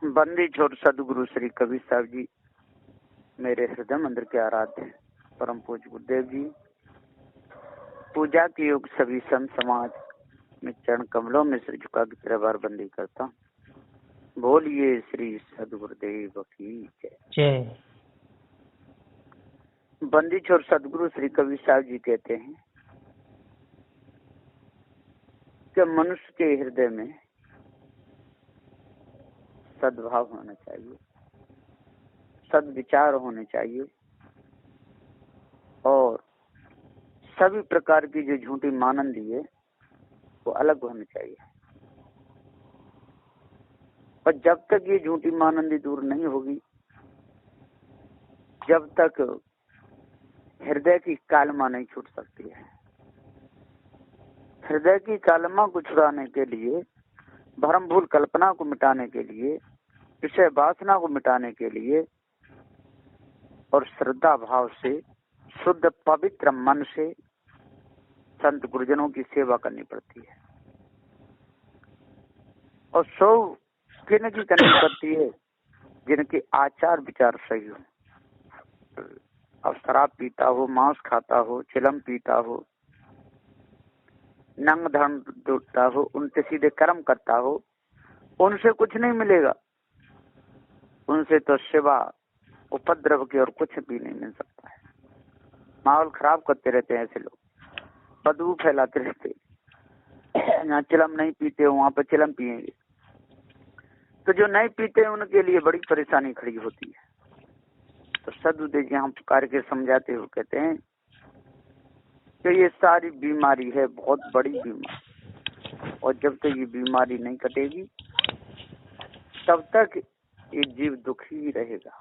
बंदी छोड़ सदगुरु श्री कबीर साहब जी, मेरे हृदय मंदिर के आराध्य परम पूज्य गुरुदेव जी, पूजा के योग सभी संत समाज में चरण कमलों में सिर झुका के तेरा बार बंदी करता हूँ। बोलिए श्री सदगुरुदेव की जय। बंदी छोड़ सदगुरु श्री कबीर साहब जी कहते हैं कि मनुष्य के हृदय में सद्भाव होना चाहिए, सद्विचार होने चाहिए और सभी प्रकार की जो झूठी मानंदी है वो अलग होनी चाहिए। और जब तक ये झूठी मानंदी दूर नहीं होगी, जब तक हृदय की कालमा नहीं छूट सकती है। हृदय की कालमा को छुड़ाने के लिए, भ्रम भूल कल्पना को मिटाने के लिए, विषय वासना को मिटाने के लिए और श्रद्धा भाव से शुद्ध पवित्र मन से संत गुरुजनों की सेवा करनी पड़ती है। और सौ किन की करनी पड़ती है जिनके आचार विचार सही हो। अब शराब पीता हो, मांस खाता हो, चिलम पीता हो, नंग धर्म टूटता हो, उनके सीधे कर्म करता हो, उनसे कुछ नहीं मिलेगा। उनसे तो सिवा उपद्रव के और कुछ भी नहीं मिल सकता है। माहौल खराब करते रहते हैं ऐसे लोग, बदबू फैलाते रहते। यहाँ चिलम नहीं पीते हो, वहां पर चिलम पिएंगे। तो जो नहीं पीते हैं उनके लिए बड़ी परेशानी खड़ी होती है। तो सदगुरुदेव जी हम पुकार के समझाते हुए कहते हैं कि ये सारी बीमारी है बहुत बड़ी बीमारी, और जब तक ये बीमारी नहीं कटेगी तब तक ये जीव दुखी ही रहेगा।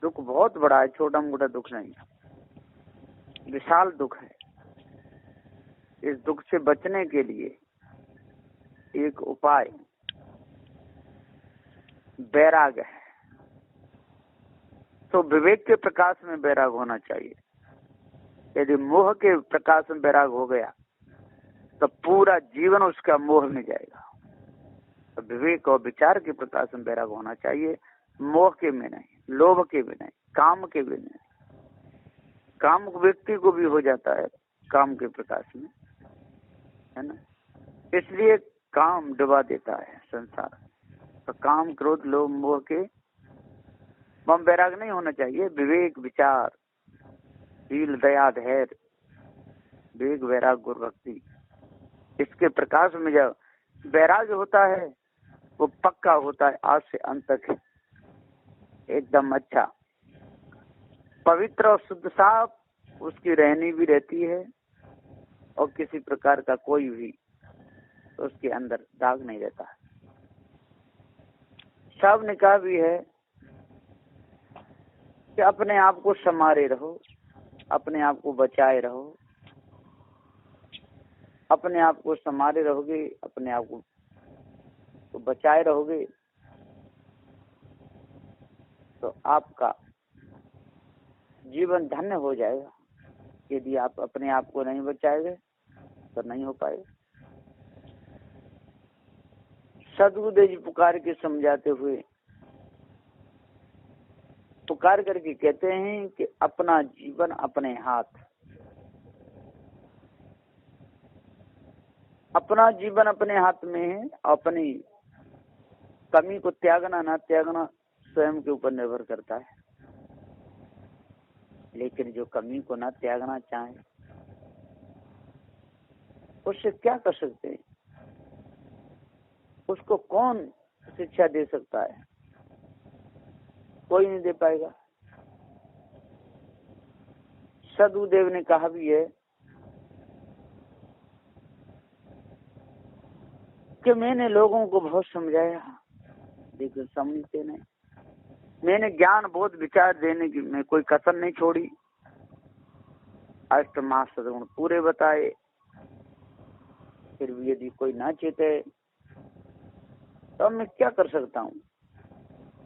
दुख बहुत बड़ा है, छोटा मोटा दुख नहीं है, विशाल दुख है। इस दुख से बचने के लिए एक उपाय वैराग्य है। तो विवेक के प्रकाश में वैराग होना चाहिए। यदि मोह के प्रकाश में वैराग हो गया तो पूरा जीवन उसका मोह में जाएगा। तो विवेक और विचार के प्रकाश में वैराग होना चाहिए, मोह के में नहीं, लोभ के भी नहीं, काम के भी नहीं। काम व्यक्ति को भी हो जाता है काम के प्रकाश में, है ना। इसलिए काम डुबा देता है संसार। तो काम क्रोध लोभ मोह के हम वैराग नहीं होना चाहिए। विवेक विचार शील दया धैर्य, विवेक वैराग गुरु भक्ति, इसके प्रकाश में जब वैराग्य होता है वो पक्का होता है, आज से अंत तक एकदम अच्छा पवित्र और शुद्ध साफ उसकी रहनी भी रहती है और किसी प्रकार का कोई भी तो उसके अंदर दाग नहीं रहता है। सब ने कहा भी है कि अपने आप को संवारे रहो, अपने आप को बचाए रहो। अपने आप को संवारे रहोगे, अपने आप को तो बचाए रहोगे तो आपका जीवन धन्य हो जाएगा। यदि आप अपने आप को नहीं बचाएंगे तो नहीं हो पाएगा। सदगुरुदेव जी पुकार के समझाते हुए पुकार करके कहते हैं कि अपना जीवन अपने हाथ, अपना जीवन अपने हाथ में है। अपनी कमी को त्यागना ना त्यागना स्वयं के ऊपर निर्भर करता है। लेकिन जो कमी को ना त्यागना चाहे उससे क्या कर सकते हैं? उसको कौन शिक्षा दे सकता है? कोई नहीं दे पाएगा। सदगुरुदेव ने कहा भी है कि मैंने लोगों को बहुत समझाया लेकिन समझते नहीं। मैंने ज्ञान बोध विचार देने की मैं कोई कसर नहीं छोड़ी। अष्टमा सद्गुण पूरे बताए, फिर भी यदि कोई ना चेते तो मैं क्या कर सकता हूँ?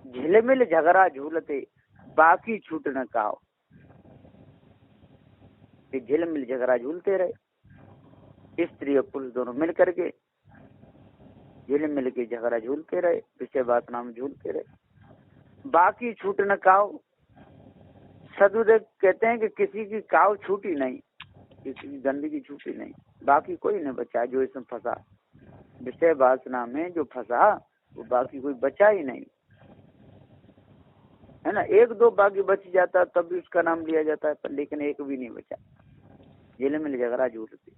झिलमिल झगड़ा झूलते बाकी छूट न काओ। झिलमिल झगड़ा झूलते रहे, स्त्री और पुरुष दोनों मिल करके झिल मिल के झगड़ा झूलते रहे, विषय वासना में झूलते रहे, बाकी छूट न काव। सदुदेव कहते हैं कि किसी की काव छूटी नहीं, किसी की गंदगी छूटी नहीं, बाकी कोई नहीं बचा जो इसमें फंसा, विषय वासना में जो फंसा वो बाकी कोई बचा ही नहीं, है ना। एक दो बाकी बच जाता तब भी उसका नाम लिया जाता है, पर लेकिन एक भी नहीं बचा। झिल मिल झगड़ा झूलते,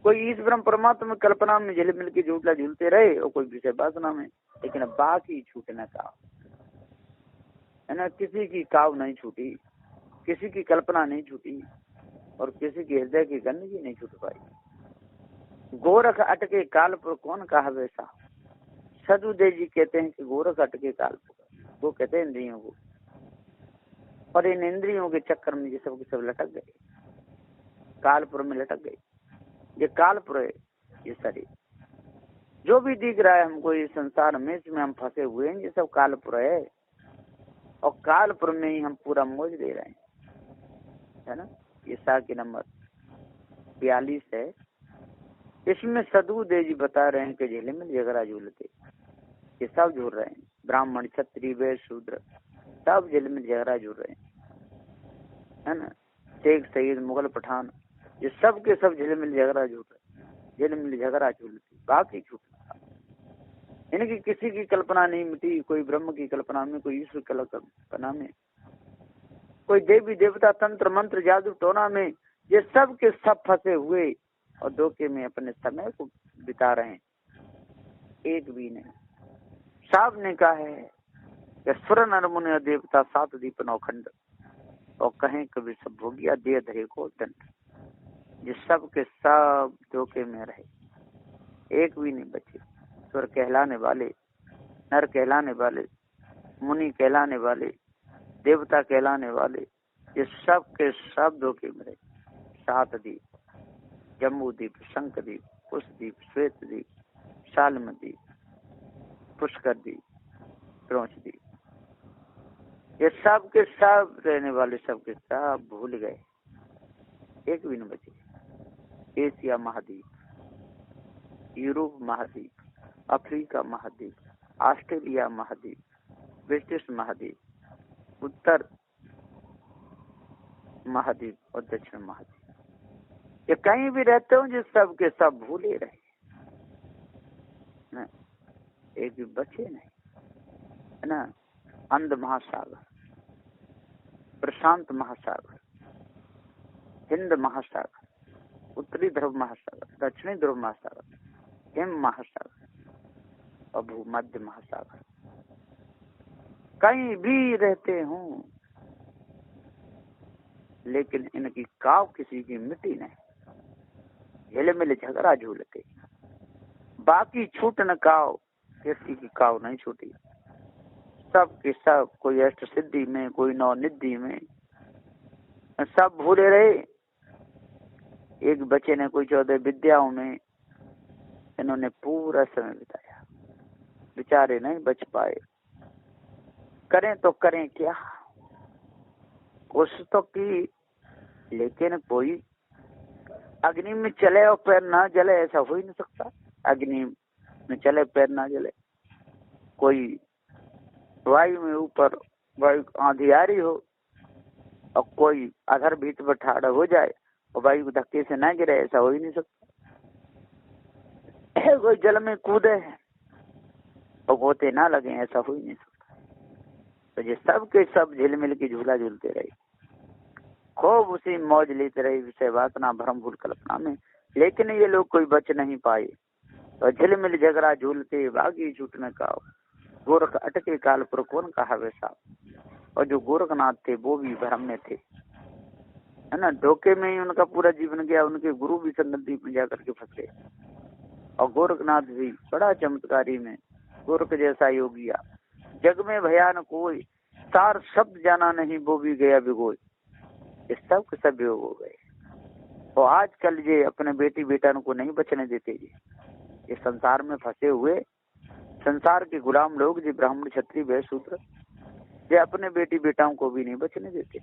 कोई इस ब्रह्म परमात्मा में कल्पना में झिल मिल के झूठला झूलते रहे, और कोई विषय वासना में, लेकिन बाकी छूटने का, है ना। किसी की काव नहीं छूटी, किसी की कल्पना नहीं छूटी, और किसी के हृदय की गंदगी नहीं छूट पाई। गोरख अटके काल पर कौन कहा वैसा। सदुदेव जी कहते हैं कि गोरख अटके काल पर, वो कहते हैं इंद्रियों को, और इन इंद्रियों के चक्कर में ये सब के सब लटक गए, कालपुर में लटक गए। ये कालपुर है, ये शरीर जो भी दिख रहा है हमको इस संसार में, इसमें हम फंसे हुए हैं, ये सब कालपुर है, और कालपुर में ही हम पूरा मौज ले रहे हैं, है ना। ये साखी नंबर 42 है। इसमें सदुदेव जी बता रहे हैं कि झिल में झगड़ा झूलते, ये सब झूल रहे हैं, ब्राह्मण क्षत्रिय वैश्य शूद्र सब झिल में झगड़ा झूल रहे हैं, है ना। शेख सईद मुगल पठान ये सब के सब झिल में झगड़ा झूल रहे हैं, झिल में झगड़ा झूलते, बाकी छूट इनकी किसी की कल्पना नहीं मिटी, कोई ब्रह्म की कल्पना में, कोई ईश्वर की कल्पना में, कोई देवी देवता तंत्र मंत्र जादू टोना में, ये सब के सब फंसे हुए और धोखे में अपने समय को बिता रहे हैं, एक भी नहीं। साहब ने कहा है कि सुर नर मुनि देवता सात दीप नौखंड, और कहें कभी सब भोगिया दे धरे को दंड। ये सब के सब धोखे में रहे, एक भी नहीं बचे। सुर कहलाने वाले, नर कहलाने वाले, मुनि कहलाने वाले, देवता कहलाने वाले, ये सब के सब धोखे में रहे। सात दीप, जम्बू दीप, शंख दीप, पुष्प दीप, श्वेत दीप, शाल्म दीप, पुष्कर दीप, क्रोंच दीप, ये सब के सब रहने वाले सब के सब भूल गए, एक भी नहीं बचे। एशिया महाद्वीप, यूरोप महाद्वीप, अफ्रीका महाद्वीप, ऑस्ट्रेलिया महाद्वीप, ब्रिटिश महाद्वीप, उत्तर महाद्वीप और दक्षिण महाद्वीप, ये कहीं भी रहते हो जो सब के सब भूले रहे, ना एक भी बचे नहीं, है ना। अंध महासागर, प्रशांत महासागर, हिंद महासागर, उत्तरी ध्रुव महासागर, दक्षिणी ध्रुव महासागर, हिम महासागर और भूमध्य महासागर, कहीं भी रहते हूँ, लेकिन इनकी काव किसी की मिट्टी नहीं। झिल मिल झगड़ा झूलते, बाकी छूट न काव, किसी की काव नहीं छूटी। सब के सब, कोई अष्ट सिद्धि में, कोई नौ निधि में, सब भूले रहे। एक बच्चे ने कोई 14 विद्याओं में, इन्होंने पूरा समय बिताया, बेचारे नहीं बच पाए। करें तो करें क्या, कोशिश तो की, लेकिन कोई अग्नि में चले और पैर ना जले, ऐसा हो ही नहीं सकता। अग्नि में चले पैर ना जले, कोई वायु में ऊपर वायु आंधी आ रही हो और कोई अधर भीत पर ठाड़ा हो जाए और वायु धक्के से ना गिरे, ऐसा हो ही नहीं सकता। कोई जल में कूदे और गोते ना लगे, ऐसा हो ही नहीं सकता। तो ये सब के सब झिल मिल के झूला झूलते रहे, खूब उसी मौज लेते रहे विषय वासना भ्रम भूल कल्पना में, लेकिन ये लोग कोई बच नहीं पाए। तो झिल मिल झगड़ा झूलते, बागी छूटने का, गोरख अटके काल पर कौन कहा वैसा। और जो गोरखनाथ थे वो भी भ्रम में थे, है ना। धोखे में ही उनका पूरा जीवन गया, उनके गुरु भी संगद्वीप में जाकर के फंसे। और गोरखनाथ भी बड़ा चमत्कारी में, गोरख जैसा योगिया जग में भयान कोई, सार शब्द जाना नहीं वो भी गया भिगोई। ये सब के सब योग हो गए। और आजकल ये अपने बेटी बेटा को नहीं बचने देते, ये संसार में फंसे हुए संसार के गुलाम लोग, जो ब्राह्मण क्षत्रिय वैश्य शूद्र, ये अपने बेटी बेटाओं को भी नहीं बचने देते,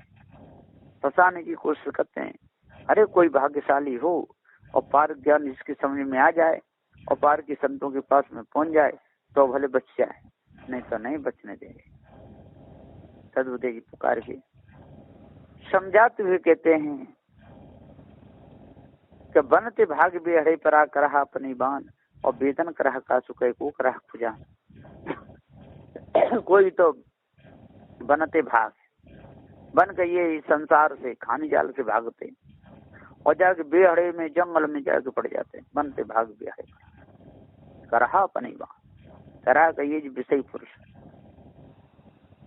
फंसाने की कोशिश करते हैं। अरे कोई भाग्यशाली हो और पार ज्ञान जिसके समझ में आ जाए और पार की संतों के पास में पहुंच जाए तो भले बच जाए, नहीं तो नहीं बचने देंगे। सदबुद्धि जी पुकार के समझाते हुए कहते हैं कि बनते भाग बेहड़े परा करहा अपनी बान और वेदन करहा का सुख को करहा खुजा। कोई तो बनते भाग बन के ये संसार से खानी जाल से भागते और जाके बेहड़े में जंगल में जाके पड़ जाते, बनते भाग बेहड़े करहा अपनी बान। करहा का ये विषय पुरुष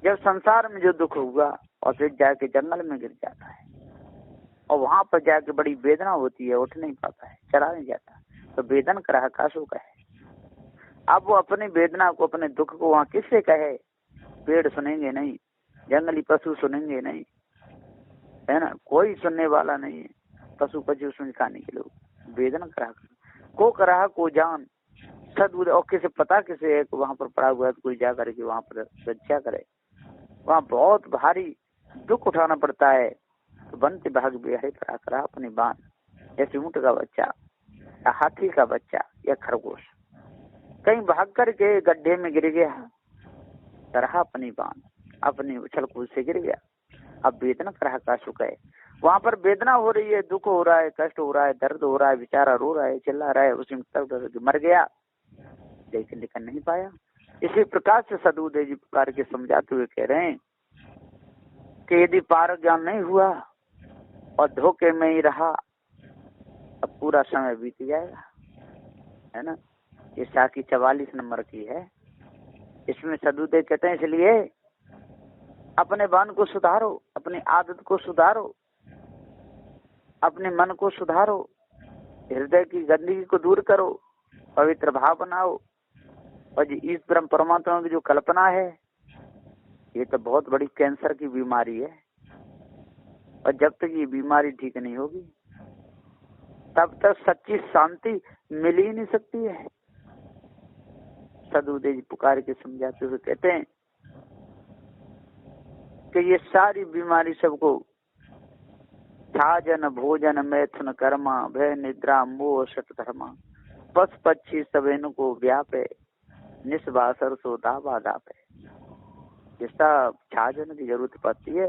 जब संसार में जो दुख हुआ और फिर जाके जंगल में गिर जाता है और वहां पर जाके बड़ी वेदना होती है, उठ नहीं पाता है, चला नहीं जाता, तो वेदन करहा का सुख है। अब वो अपनी वेदना को, अपने दुख को वहां किससे कहे? पेड़ सुनेंगे नहीं, जंगली पशु सुनेंगे नहीं, है ना, कोई सुनने वाला नहीं है, पशु पशु सुन खाने के लोग। वेदन करहा को करहा को जान सदबुद्धि और किसे पता किसे है वहां पर पड़ा हुआ है, कोई जा करके वहां पर रक्षा करे। वहां बहुत भारी दुख उठाना पड़ता है। तो बनते भाग बेहड़े पर करहा अपनी बान, जैसे ऊंट का बच्चा या हाथी का बच्चा या खरगोश कहीं भाग करके गड्ढे में गिर गया, करहा अपनी बान, अपनी उछल कूद से गिर गया। अब वेदना करहा का सुख है। वहां पर वेदना हो रही है, दुख हो रहा है, कष्ट हो रहा है, दर्द हो रहा है, बेचारा रो रहा है, चिल्ला रहा है, उसी में तक मर गया, लेकिन निकल नहीं पाया। इसी प्रकार से सदबुद्धि जी पुकार के समझाते हुए कह रहे हैं कि यदि पार ज्ञान नहीं हुआ और धोखे में ही रहा, अब पूरा समय बीत जाएगा, है ना। ये साखी 44 नंबर की है। इसमें सदबुद्धि कहते हैं इसलिए अपने मन को सुधारो, अपनी आदत को सुधारो, अपने मन को सुधारो, हृदय की गंदगी को दूर करो, पवित्र भाव बनाओ। और इस ब्रह्म परमात्मा की जो कल्पना है ये तो बहुत बड़ी कैंसर की बीमारी है, और जब तक ये बीमारी ठीक नहीं होगी तब तक सच्ची शांति मिल ही नहीं सकती है। सदबुद्धि जी पुकार के समझाते हुए कहते हैं कि ये सारी बीमारी सबको छाजन भोजन मैथुन कर्मा भय निद्रा मोह सत धर्मा पशु पक्षी सब इनको व्यापे निस्वासर सोता बाधापे। जिसका छाजन की जरूरत पड़ती है,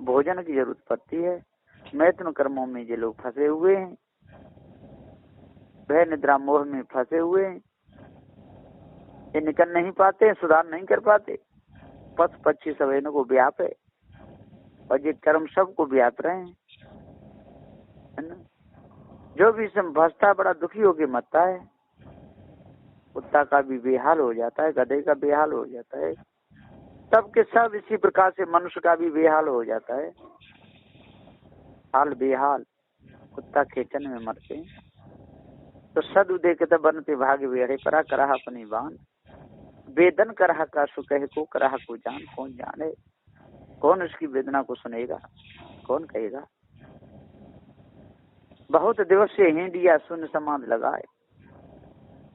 भोजन की जरूरत पड़ती है, मैथुन कर्मों में ये लोग फंसे हुए हैं, भय निद्रा मोह में फंसे हुए हैं, ये निकल नहीं पाते, सुधार नहीं कर पाते। पशु पक्षी सब इनको व्याप है और ये कर्म सबको व्याप रहे हैं, है ना। जो भी इसमें फंसता बड़ा दुखी होके मरता है। कुत्ता का भी बेहाल हो जाता है, गधे का बेहाल हो जाता है, सबके सब इसी प्रकार से मनुष्य का भी बेहाल हो जाता है। हाल बेहाल, कुत्ता खेचन में मरते हैं। तो सदबुद्धि कहते बनते भाग बेहड़े परा करहा अपनी बान, वेदन करहा का सुख है को करहा को जान। कौन जाने, कौन उसकी वेदना को सुनेगा, कौन कहेगा। बहुत दिवस से हिंडिया शून्य समाध लगाए,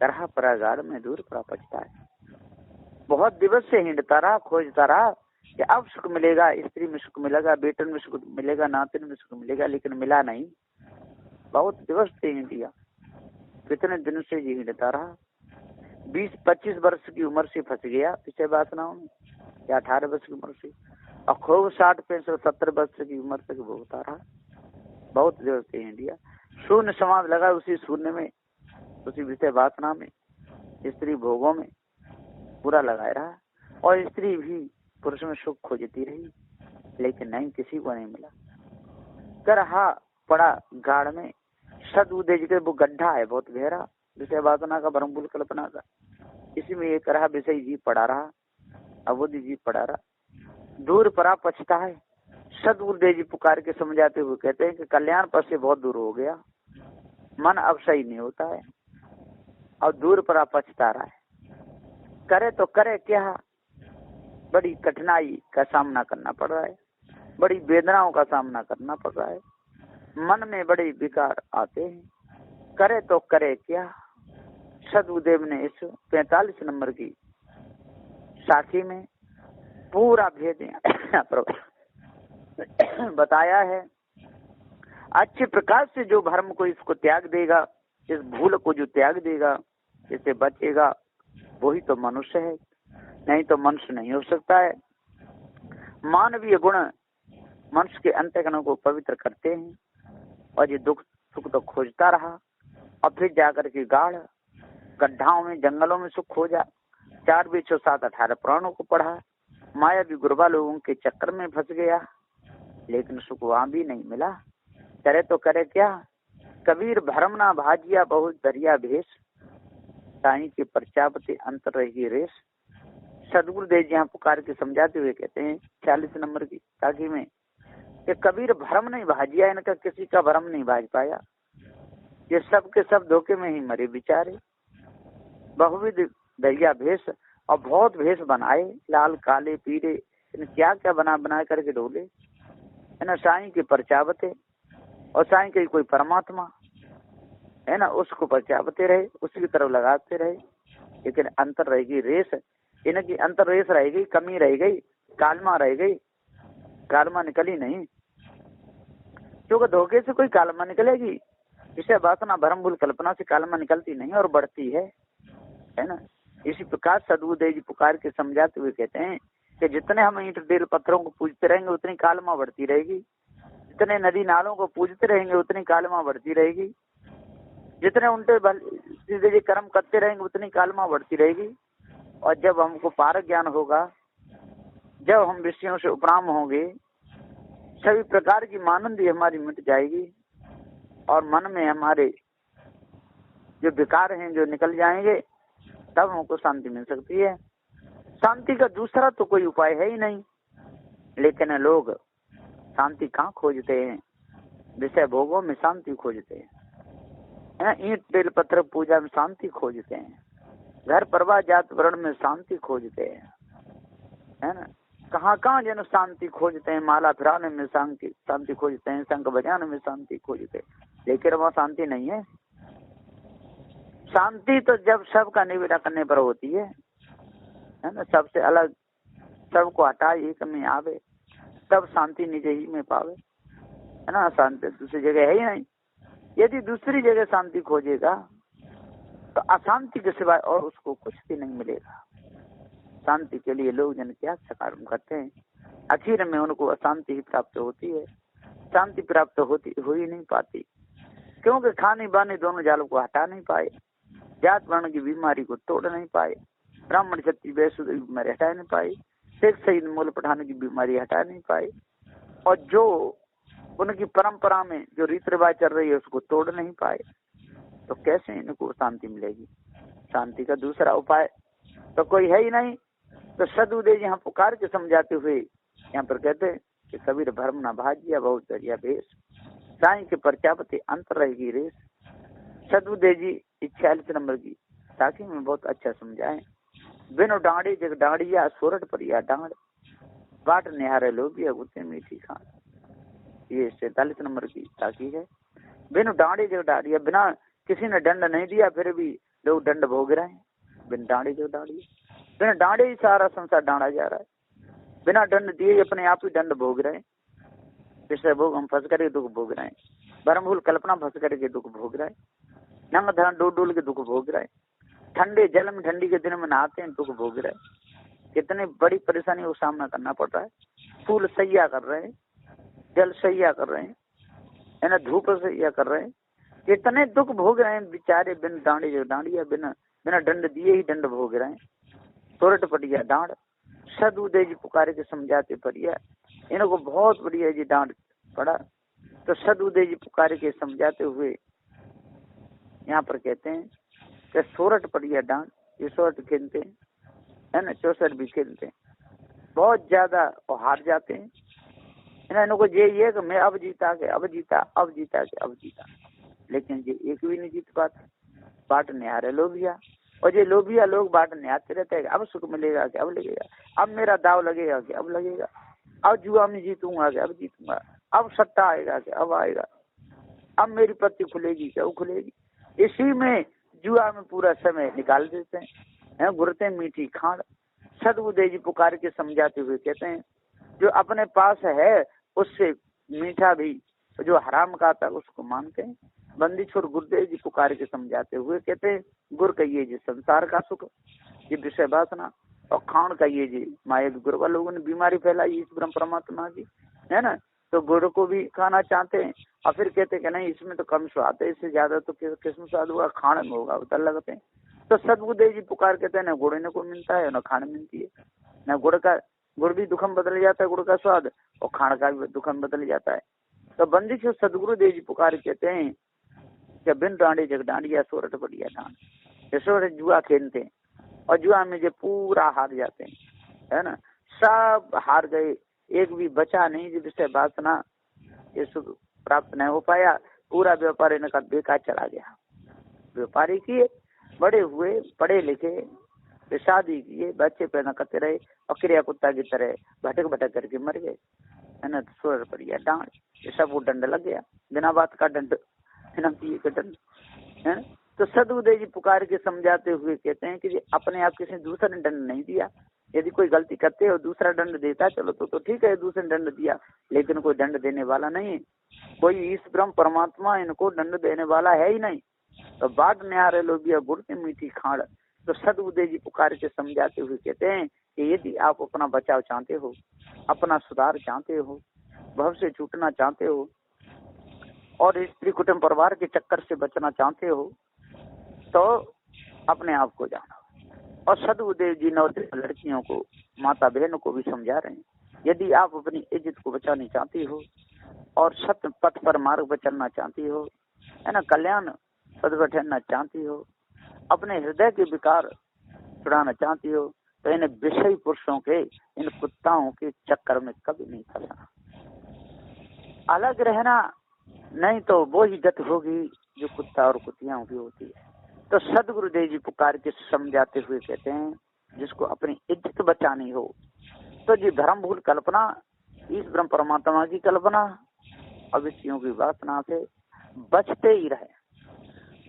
करहा परागार में दूर पड़ा पछता है। बहुत दिवस से हिंडता रहा, खोजता रहा कि अब सुख मिलेगा, स्त्री में सुख मिलेगा, बेटन में सुख मिलेगा, नातिन में सुख मिलेगा, लेकिन मिला नहीं। बहुत दिवस से हिंडिया, कितने दिन से ये हिंडता रहा। 20-25 वर्ष की उम्र से फंस गया पीछे वासनाओं में, या 18 वर्ष की उम्र से, और खूब 60-65-70 वर्ष की उम्र तक भोगता रहा। बहुत देर से इंडिया शून्य समाज लगा, उसी शून्य में, उसी विषय वासना में, स्त्री भोगों में पूरा लगाए रहा। और स्त्री भी पुरुष में सुख खोजती रही, लेकिन नहीं, किसी को नहीं मिला। करहा पड़ा गाढ़ में। सदबुद्धि जी वो गड्ढा है बहुत गहरा, विषय वासना का, ब्रह्मभूल कल्पना का। इसी में ये करहा विषय जी पड़ा रहा, अवधि जी पड़ा रहा, दूर पड़ा पछता है। सदबुद्धि जी पुकार के समझाते हुए कहते हैं कि कल्याण पद से बहुत दूर हो गया, मन अब सही नहीं होता है और दूर पड़ा पछता रहा है। करे तो करे क्या, बड़ी कठिनाई का सामना करना पड़ रहा है, बड़ी वेदनाओं का सामना करना पड़ रहा है, मन में बड़े विकार आते हैं। करे तो करे क्या। सदबुद्धि ने इस 45 नंबर की साखी में पूरा भेद बताया है। अच्छे प्रकार से जो भ्रम को इसको त्याग देगा इस भूल को जो त्याग देगा, इससे बचेगा, वही तो मनुष्य है, नहीं तो मनुष्य नहीं हो सकता है। मानवीय गुण मनुष्य के अंतःकरण को पवित्र करते हैं, और ये दुख सुख तो खोजता रहा, और फिर जाकर के गाढ़ गड्ढाओं में जंगलों में सुख खोजा, 4 बीचों 7 18 पुराणों को पढ़ा, माया भी गुरबा लोगों के चक्कर में फंस गया, लेकिन सुख वहां भी नहीं मिला। करे तो करे क्या, कबीर भरम ना भाजिया बहुत दरिया भेष, साईं के प्रचापति अंतर रही रेस। सदगुरुदेव जी यहाँ पुकार के समझाते हुए कहते हैं 40 नंबर की ताकि में कि कबीर भरम नहीं भाजिया, इनका किसी का भरम नहीं भाज पाया, ये सब के सब धोखे में ही मरे बेचारे। बहुविध दरिया भेष, और बहुत भेष बनाए, लाल काले पीले, इन क्या क्या बना करके ढोले, है ना। साईं के परचावते, और साईं के कोई परमात्मा है ना, उसको परचावते रहे, उसकी तरफ लगाते रहे, लेकिन अंतर रहेगी रेस, इनकी अंतर रेस रह गई, कमी रह गई, कालमा रह गई, कालमा निकली नहीं। क्योंकि धोखे से कोई कालमा निकलेगी, इसे वासना भरम भूल कल्पना से कालमा निकलती नहीं और बढ़ती है ना। इसी प्रकार सदगुरुदेव जी पुकार के समझाते हुए कहते हैं कि जितने हम ईंट डेल पत्थरों को पूजते रहेंगे उतनी कालमा बढ़ती रहेगी, जितने नदी नालों को पूजते रहेंगे उतनी कालमा बढ़ती रहेगी, जितने उल्टे सीधे कर्म करते रहेंगे उतनी कालमा बढ़ती रहेगी। और जब हमको पारक ज्ञान होगा, जब हम विषयों से उपराम होंगे, सभी प्रकार की मानंदी हमारी मिट जाएगी, और मन में हमारे जो विकार हैं जो निकल जाएंगे, तब हमको शांति मिल सकती है। शांति का दूसरा तो कोई उपाय है ही नहीं, लेकिन लोग शांति कहाँ खोजते हैं, विषय भोगों में शांति खोजते हैं, ईंट बेल पत्थर पूजा में शांति खोजते हैं, घर परिवार जात वर्ण में शांति खोजते हैं, है ना। कहाँ जन शांति खोजते हैं, माला फिराने में शांति खोजते हैं, शंख बजाने में शांति खोजते हैं, लेकिन वहाँ शांति नहीं है। शांति तो जब सबका निवेदन करने पर होती है ना, सबसे अलग सबको हटा एक में आवे, तब शांति निज ही में पावे, है ना। शांति दूसरी जगह है ही नहीं। यदि दूसरी जगह शांति खोजेगा तो अशांति के सिवाय और उसको कुछ भी नहीं मिलेगा। शांति के लिए लोग जन क्या सकाम करते हैं, आखिर में उनको अशांति ही प्राप्त होती है, शांति प्राप्त हो ही नहीं पाती, क्योंकि खाने बाने दोनों जालों को हटा नहीं पाए, जात वर्ण की बीमारी को तोड़ नहीं पाए, ब्राह्मण क्षत्रिय वैश्य की बीमारी हटा नहीं पाई, सिख शहीद मूल पठान की बीमारी हटा नहीं पाए, और जो उनकी परंपरा में जो रीत रिवाज चल रही है उसको तोड़ नहीं पाए, तो कैसे इनको शांति मिलेगी। शांति का दूसरा उपाय तो कोई है ही नहीं। तो सदगुरुदेव यहाँ पुकार के समझाते हुए यहाँ पर कहते हैं कि कबीर भरम ना भाजिया बहुत दरिया भेष, साईं के प्रजापति अंतर रहेगी रेस। सदगुरुदेव जी 46 नंबर की ताकि में बहुत अच्छा समझाए, बिनो डांडी जग डांडिया सोरठ परिया डांड, बाट निहारे लोबिया गुते मीठी खान। ये 47 नंबर की ताकि है। बिनु डांडी जग डांडिया, बिना किसी ने दंड नहीं दिया फिर भी लोग दंड भोग रहे हैं। बिन डांडी जग डांडिया, बिना डांडे ही सारा संसार डांडा जा रहा है, बिना दंड दिए अपने आप ही दंड भोग रहे हैं। विषय भोग हम फंस करके दुख भोग रहे हैं, भरमभूल कल्पना फंस करके दुख भोग रहे हैं, नंग धन डोल के दुख भोग रहे हैं, ठंडे जल में ठंडी के दिन में नहाते हैं दुख भोग रहे हैं। कितनी बड़ी परेशानी को सामना करना पड़ रहा है। फूल सैया कर रहे हैं, जल सैया कर रहे हैं, है ना, धूप सैया कर रहे हैं, कितने दुख भोग रहे हैं बेचारे। बिन डांडी जो डांडिया, बिना दंड दिए ही दंड भोग रहे हैं। सोरठ पटिया डांड, सदगुरुदेव जी पुकारे के समझाते पड़िया, इनको बहुत बढ़िया जी डांड पड़ा। तो सदगुरुदेव जी पुकारे के समझाते हुए यहाँ पर कहते हैं कि सोरठ पटिया डांड, ये सोरठ खेलते हैं, है ना, 64 भी खेलते हैं, बहुत ज्यादा और हार जाते हैं। इनको ये कि मैं अब जीता के अब जीता, अब जीता के अब जीता, लेकिन ये एक भी नहीं जीत पाते। बाट निहारे लोभिया, और ये लोभिया लोग बाट निहारते रहते हैं, अब सुख मिलेगा कि अब लगेगा, अब मेरा दाव लगेगा कि अब लगेगा, अब जुआ में जीतूंगा कि अब जीतूंगा, अब सट्टा आएगा कि अब आएगा, अब मेरी पत्ती खुलेगी कि अब खुलेगी। इसी में जुआ में पूरा समय निकाल देते हैं, गुरते मीठी खांड। सदगुरुदेव जी पुकार के समझाते हुए कहते हैं जो अपने पास है उससे मीठा भी जो हराम का था उसको मानते हैं, बंदी छोड़ गुरुदेव जी पुकार के समझाते हुए कहते हैं, गुर कहिए जी संसार का सुख, ये विषय वासना, और खान कहिए जी माया की गुरु लोगों ने बीमारी फैलाई इस ब्रह्म परमात्मा की, है ना। तो गुड़ को भी खाना चाहते हैं और फिर कहते कि नहीं इसमें तो कम स्वाद है, इससे ज्यादा तो किस्म स्वाद होगा, खाने में होगा, उतर लगते हैं। तो सदगुरुदेव जी पुकार कहते हैं, न गुड़ को मिलता है न खाने मिलती है, न गुड़ भी दुखम बदल जाता है, गुड़ का स्वाद, और खाण का भी दुखम बदल जाता है। तो बंदी से सदगुरुदेव जी पुकार कहते हैं कि बिन डांडे जग डांडिया सोरठ बढ़िया डांड, जैसे जुआ खेलते हैं और जुआ में जो पूरा हार जाते हैं, है ना, सब हार गए, एक भी बचा नहीं जिससे वासना ये सुख प्राप्त नहीं हो पाया, पूरा व्यापार इनका बेकार चला गया। व्यापारी किए, बड़े हुए, पढ़े लिखे, शादी किए, बच्चे पैदा करते रहे और क्रिया कुत्ता की तरह भटक भटक करके मर गए, है ना। सोर पड़िया डांड, ये सब वो दंड लग गया, बिना बात का दंड, बिना पिए का दंड, है। तो सदगुरुदेव जी पुकार के समझाते हुए कहते हैं कि अपने आप किसी दूसरे ने दंड नहीं दिया, यदि कोई गलती करते हो दूसरा दंड देता चलो तो ठीक है, दूसरे दंड दिया, लेकिन कोई दंड देने वाला नहीं है, कोई इस ब्रह्म परमात्मा इनको दंड देने वाला है ही नहीं। तो बाट न्यारे लोबिया गुड़ की मीठी खाड़। तो सदगुरुदेव जी पुकार के समझाते हुए कहते हैं कि यदि आप अपना बचाव चाहते हो, अपना सुधार चाहते हो, भव से छूटना चाहते हो और स्त्री कुटुंब परिवार के चक्कर से बचना चाहते हो, तो अपने आप को जानो। और सदगुरुदेव जी नवोदय लड़कियों को, माता बहनों को भी समझा रहे हैं, यदि आप अपनी इज्जत को बचानी चाहती हो और सत्य पथ पर मार्ग पर चलना चाहती हो, है ना, कल्याण पद पर ठहरना चाहती हो, अपने हृदय के विकार छुड़ाना चाहती हो, तो इन विषयी पुरुषों के, इन कुत्ताओं के चक्कर में कभी नहीं फंसना, अलग रहना, नहीं तो वो ही गत होगी जो कुत्ता और कुतियाओं की होती है। तो सदगुरुदेव जी पुकार के समझाते हुए कहते हैं, जिसको अपनी इज्जत बचानी हो तो जी धर्म भूल कल्पना, इस ब्रह्म परमात्मा की कल्पना, अविष्यों की वासना से बचते ही रहे,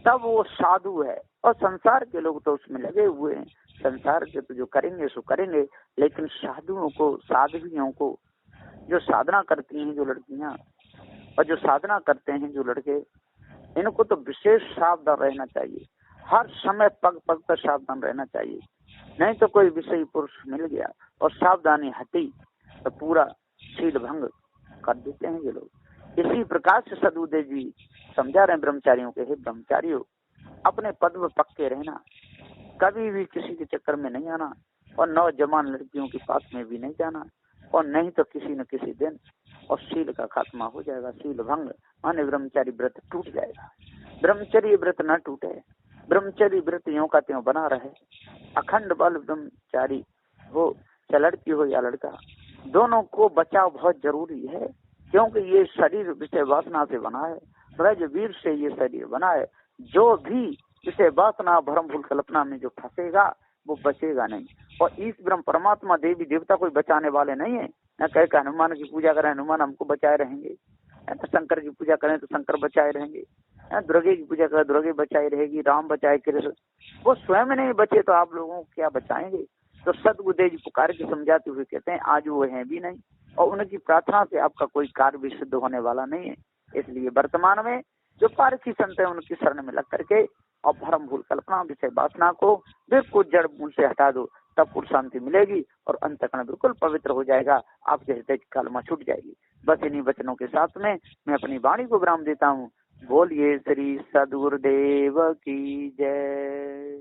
तब वो साधु है। और संसार के लोग तो उसमें लगे हुए हैं, संसार के तो जो करेंगे सो करेंगे, लेकिन साधुओं को, साध्वियों को, जो साधना करती हैं जो लड़कियां और जो साधना करते हैं जो लड़के, इनको तो विशेष सावधान रहना चाहिए, हर समय पग पग पर सावधान रहना चाहिए, नहीं तो कोई विषयी पुरुष मिल गया और सावधानी हटी तो पूरा शील भंग कर देते हैं ये लोग। इसी प्रकार से सदगुरुदेव जी समझा रहे हैं ब्रह्मचारियों के, हे ब्रह्मचारियों, अपने पद में पक्के रहना, कभी भी किसी के चक्कर में नहीं आना और नौजवान लड़कियों के पास में भी नहीं जाना, और नहीं तो किसी न किसी दिन और शील का खात्मा हो जाएगा, शील भंग माने ब्रह्मचारी व्रत टूट जाएगा। ब्रह्मचर्य व्रत न टूटे, ब्रह्मचर्य व्रत यों का त्यों बना रहे, अखंड बल ब्रह्मचारी हो, चाहे लड़की हो या लड़का, दोनों को बचाव बहुत जरूरी है, क्योंकि ये शरीर विषय वासना से बना है, ब्रजवीर से ये शरीर बना है, जो भी विषय वासना भ्रम भूल कल्पना में जो फंसेगा वो बचेगा नहीं। और इस ब्रह्म परमात्मा देवी देवता कोई बचाने वाले नहीं है, न कहे हनुमान की पूजा करें हनुमान हमको बचाए रहेंगे, शंकर की पूजा करें तो शंकर बचाए रहेंगे, दुर्गे की पूजा करें दुर्गे बचाई रहेगी, राम बचाए कृष्ण, वो स्वयं नहीं बचे तो आप लोगों को क्या बचाएंगे। तो सदगुरुदेव जी पुकार के समझाते हुए कहते हैं, आज वो हैं भी नहीं और उनकी प्रार्थना से आपका कोई कार्य भी सिद्ध होने वाला नहीं है। इसलिए वर्तमान में जो पारखी संत है उनकी शरण में लग करके और भ्रम भूल कल्पना विषय वासना को बिल्कुल जड़ मूल से हटा दो, तब पूर्ण शांति मिलेगी और अंतःकरण बिल्कुल पवित्र हो जाएगा, आपके हृदय की कलमा छूट जाएगी। बस इन्हीं वचनों के साथ में मैं अपनी वाणी को विराम देता हूँ। बोलिए श्री सदगुरुदेव की जय।